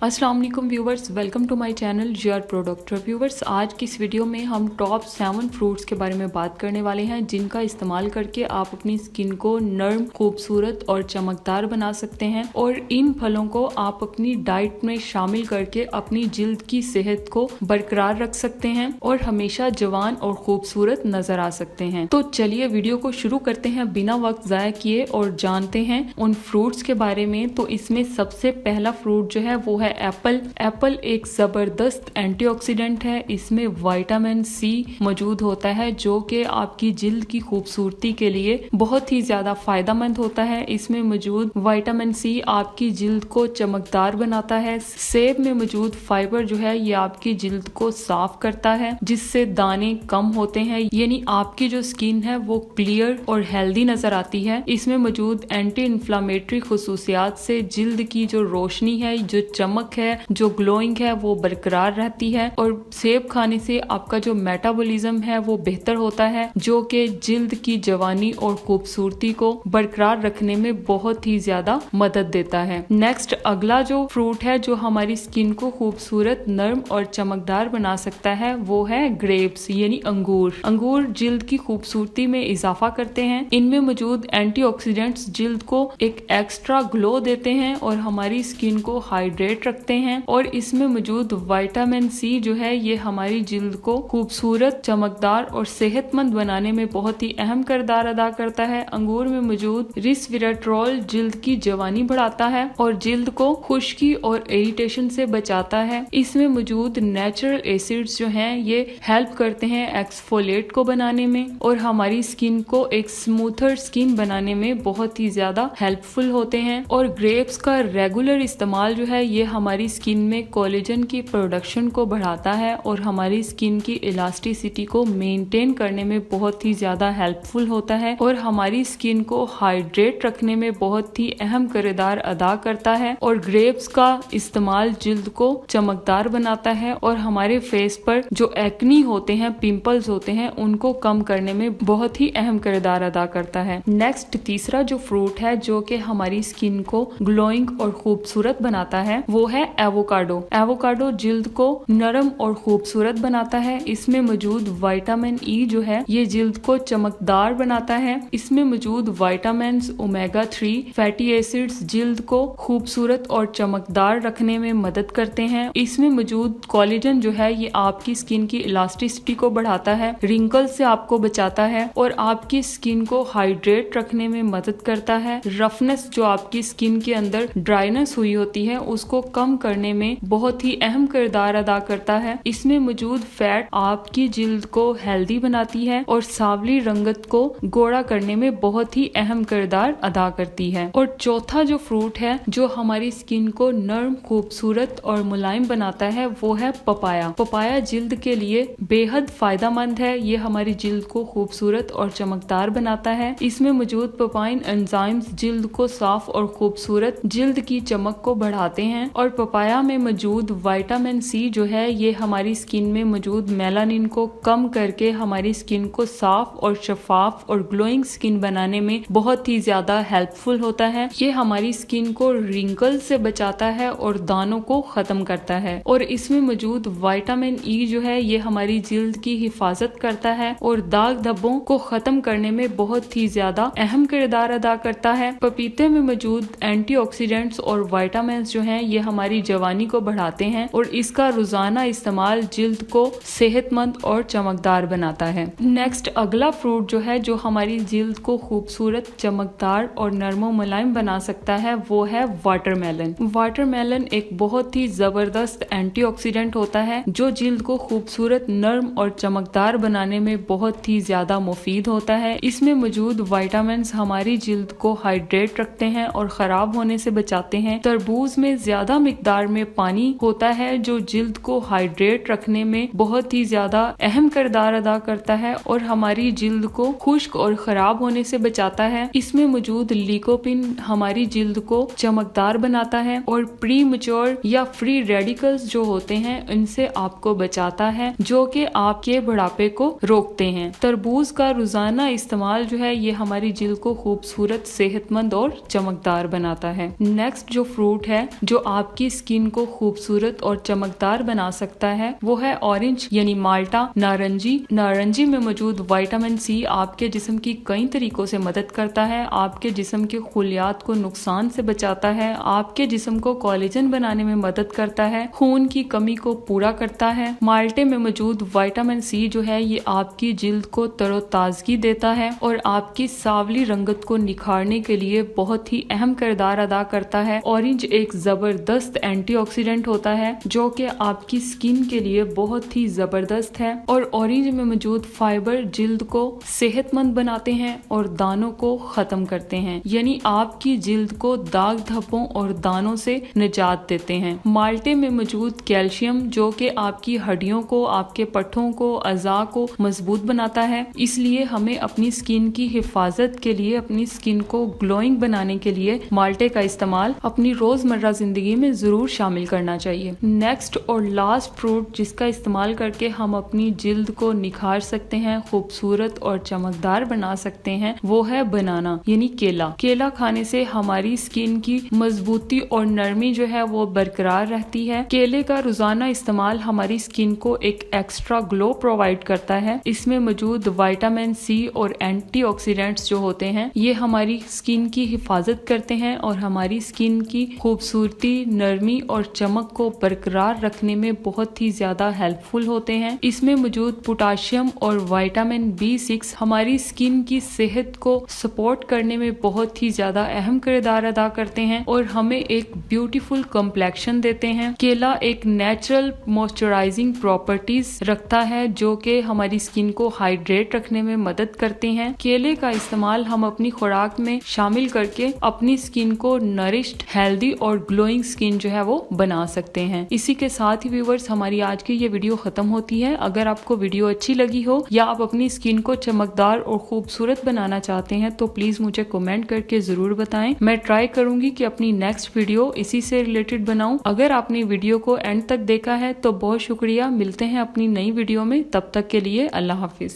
अस्सलाम वालेकुम viewers, welcome to my channel GR product. Viewers, आज की इस वीडियो में हम टॉप 7 फ्रूट्स के बारे में बात करने वाले हैं जिनका इस्तेमाल करके आप अपनी स्किन को नर्म, खूबसूरत और चमकदार बना सकते हैं। और इन फलों को आप अपनी डाइट में शामिल करके अपनी जिल्द की सेहत को बरकरार रख सकते हैं और हमेशा जवान और खूबसूरत नजर आ सकते हैं। तो चलिए वीडियो को शुरू करते हैं बिना वक्त जाया किए और जानते हैं उन फ्रूट्स के बारे में। तो इसमें सबसे पहला फ्रूट जो है वो है एप्पल। एप्पल एक जबरदस्त एंटीऑक्सीडेंट है। इसमें विटामिन सी मौजूद होता है जो कि आपकी जिल्द की खूबसूरती के लिए बहुत ही ज्यादा फायदेमंद होता है। इसमें मौजूद विटामिन सी आपकी जिल्द को चमकदार बनाता है। सेब में मौजूद फाइबर जो है ये आपकी जिल्द को साफ करता है जिससे दाने कम होते हैं, यानी आपकी जो स्किन है वो क्लियर और हेल्दी नजर आती है। इसमें मौजूद एंटी इन्फ्लामेटरी खुसूसियात से जिल्द की जो रोशनी है, जो चमक है, जो ग्लोइंग है वो बरकरार रहती है। और सेब खाने से आपका जो मेटाबॉलिज्म है वो बेहतर होता है जो कि जिल्द की जवानी और खूबसूरती को बरकरार रखने में बहुत ही ज्यादा मदद देता है। नेक्स्ट अगला जो फ्रूट है जो हमारी स्किन को खूबसूरत, नर्म और चमकदार बना सकता है वो है ग्रेप्स यानी अंगूर। अंगूर जिल्द की खूबसूरती में इजाफा करते हैं। इनमें मौजूद एंटीऑक्सीडेंट्स जिल्द को एक एक्स्ट्रा ग्लो देते हैं और हमारी स्किन को हाइड्रेट रखते हैं। और इसमें मौजूद विटामिन सी जो है ये हमारी जिल्द को खूबसूरत, चमकदार और सेहतमंद बनाने में बहुत ही अहम किरदार अदा करता है। अंगूर में मौजूद रिस्विराट्रोल जिल्द की जवानी बढ़ाता है और जिल्द को खुश्की और इरिटेशन से बचाता है। इसमें मौजूद नेचुरल एसिड्स जो हैं ये हेल्प करते हैं एक्सफोलिएट को बनाने में और हमारी स्किन को एक स्मूथर स्किन बनाने में बहुत ही ज्यादा हेल्पफुल होते हैं। और ग्रेप्स का रेगुलर इस्तेमाल जो है ये हमारी स्किन में कोलेजन की प्रोडक्शन को बढ़ाता है और हमारी स्किन की इलास्टिसिटी को मेंटेन करने में बहुत ही ज्यादा हेल्पफुल होता है और हमारी स्किन को हाइड्रेट रखने में बहुत ही अहम किरदार अदा करता है। और ग्रेप्स का इस्तेमाल जिल्द को चमकदार बनाता है और हमारे फेस पर जो एक्नी होते हैं, पिंपल्स होते हैं, उनको कम करने में बहुत ही अहम किरदार अदा करता है। नेक्स्ट तीसरा जो फ्रूट है जो कि हमारी स्किन को ग्लोइंग और खूबसूरत बनाता है वो है एवोकाडो। एवोकाडो जिल्द को नरम और खूबसूरत बनाता है। इसमें मौजूद विटामिन ई जो है ये जिल्द को चमकदार बनाता है। इसमें मौजूद विटामिन ओमेगा 3 फैटी एसिड्स जिल्द को खूबसूरत और चमकदार रखने में मदद करते हैं। इसमें मौजूद कोलेजन जो है ये आपकी स्किन की इलास्टिसिटी को बढ़ाता है, रिंकल से आपको बचाता है और आपकी स्किन को हाइड्रेट रखने में मदद करता है। रफनेस जो आपकी स्किन के अंदर ड्राइनेस हुई होती है उसको कम करने में बहुत ही अहम किरदार अदा करता है। इसमें मौजूद फैट आपकी जिल्द को हेल्दी बनाती है और सांवली रंगत को गोरा करने में बहुत ही अहम किरदार अदा करती है। और चौथा जो फ्रूट है जो हमारी स्किन को नर्म, खूबसूरत और मुलायम बनाता है वो है पपाया। पपाया जिल्द के लिए बेहद फायदेमंद है। ये हमारी जिल्द को खूबसूरत और चमकदार बनाता है। इसमें मौजूद पपाइन एंजाइम्स जिल्द को साफ और खूबसूरत, जिल्द की चमक को बढ़ाते हैं। और पपाया में मौजूद विटामिन सी जो है ये हमारी स्किन में मौजूद मेलानिन को कम करके हमारी स्किन को साफ और शफाफ और ग्लोइंग स्किन बनाने में बहुत ही ज्यादा हेल्पफुल होता है। ये हमारी स्किन को रिंकल से बचाता है और दानों को खत्म करता है। और इसमें मौजूद विटामिन ई जो है ये हमारी जिल्द की हिफाजत करता है और दाग धब्बों को खत्म करने में बहुत ही ज्यादा अहम किरदार अदा करता है। पपीते में मौजूद एंटीऑक्सीडेंट्स और विटामिन जो हैं ये हमारी जवानी को बढ़ाते हैं और इसका रोजाना इस्तेमाल जिल्द को सेहतमंद और चमकदार बनाता है। नेक्स्ट अगला फ्रूट जो है जो हमारी जिल्द को खूबसूरत, चमकदार और नरमो मुलायम बना सकता है वो है वाटरमेलन। वाटरमेलन एक बहुत ही जबरदस्त एंटीऑक्सीडेंट होता है जो जिल्द को खूबसूरत, नर्म और चमकदार बनाने में बहुत ही ज्यादा मुफीद होता है। इसमें मौजूद विटामिन हमारी जिल्द को हाइड्रेट रखते हैं और खराब होने से बचाते हैं। तरबूज में ज्यादा मिकदार में पानी होता है जो जिल्द को हाइड्रेट रखने में बहुत ही ज्यादा अहम किरदार अदा करता है और हमारी जिल्द को खुश्क और खराब होने से बचाता है। इसमें मौजूद लिकोपिन हमारी जिल्द को चमकदार बनाता है और प्री मैच्योर या फ्री रेडिकल्स जो होते हैं इनसे आपको बचाता है जो कि आपके बुढ़ापे को रोकते हैं। तरबूज का रोजाना इस्तेमाल जो है ये हमारी जिल्द को खूबसूरत, सेहतमंद और चमकदार बनाता है। नेक्स्ट जो फ्रूट है जो आप آپ کی स्किन को खूबसूरत और चमकदार बना सकता है वो है ऑरेंज यानी माल्टा, नारंगी में मौजूद विटामिन सी आपके जिस्म की कई तरीकों से मदद करता है, आपके जिस्म के खुलियात को नुकसान से बचाता है, आपके जिस्म को कोलेजन बनाने में मदद करता है, खून की कमी को पूरा करता है। माल्टे में मौजूद विटामिन सी जो है ये आपकी जिल्द को तरोताजगी देता है और आपकी सांवली रंगत को निखारने के लिए बहुत ही अहम किरदार अदा करता है। ऑरेंज एक जबरदस्त एंटीऑक्सीडेंट होता है जो कि आपकी स्किन के लिए बहुत ही जबरदस्त है और ऑरेंज में मौजूद फाइबर जिल्द को सेहतमंद बनाते हैं और दानों को खत्म करते हैं, यानी आपकी जिल्द को दाग धब्बों और दानों से निजात देते हैं। माल्टे में मौजूद कैल्शियम जो कि आपकी हड्डियों को, आपके पट्ठों को, अज़ा को मजबूत बनाता है, इसलिए हमें अपनी स्किन की हिफाजत के लिए, अपनी स्किन को ग्लोइंग बनाने के लिए माल्टे का इस्तेमाल अपनी रोजमर्रा जिंदगी में जरूर शामिल करना चाहिए। नेक्स्ट और लास्ट फ्रूट जिसका इस्तेमाल करके हम अपनी जिल्द को निखार सकते हैं, खूबसूरत और चमकदार बना सकते हैं, वो है बनाना यानी केला। केला खाने से हमारी स्किन की मजबूती और नरमी जो है वो बरकरार रहती है। केले का रोजाना इस्तेमाल हमारी स्किन को एक एक्स्ट्रा ग्लो प्रोवाइड करता है। इसमें मौजूद विटामिन सी और एंटीऑक्सीडेंट्स जो होते हैं ये हमारी स्किन की हिफाजत करते हैं और हमारी स्किन की खूबसूरती, नरमी और चमक को बरकरार रखने में बहुत ही ज्यादा हेल्पफुल होते हैं। इसमें मौजूद पोटाशियम और विटामिन B6 हमारी स्किन की सेहत को सपोर्ट करने में बहुत ही ज्यादा अहम किरदार अदा करते हैं और हमें एक ब्यूटीफुल कम्प्लेक्शन देते हैं। केला एक नेचुरल मॉइस्चराइजिंग प्रॉपर्टीज रखता है जो कि हमारी स्किन को हाइड्रेट रखने में मदद करते हैं। केले का इस्तेमाल हम अपनी खुराक में शामिल करके अपनी स्किन को नरिश्ड, हेल्दी और ग्लोइंग स्किन जो है वो बना सकते हैं। इसी के साथ ही व्यूअर्स हमारी आज की ये वीडियो खत्म होती है। अगर आपको वीडियो अच्छी लगी हो या आप अपनी स्किन को चमकदार और खूबसूरत बनाना चाहते हैं तो प्लीज मुझे कमेंट करके जरूर बताएं। मैं ट्राई करूंगी कि अपनी नेक्स्ट वीडियो इसी से रिलेटेड बनाऊं। अगर आपने वीडियो को एंड तक देखा है तो बहुत शुक्रिया। मिलते हैं अपनी नई वीडियो में, तब तक के लिए अल्लाह हाफिज।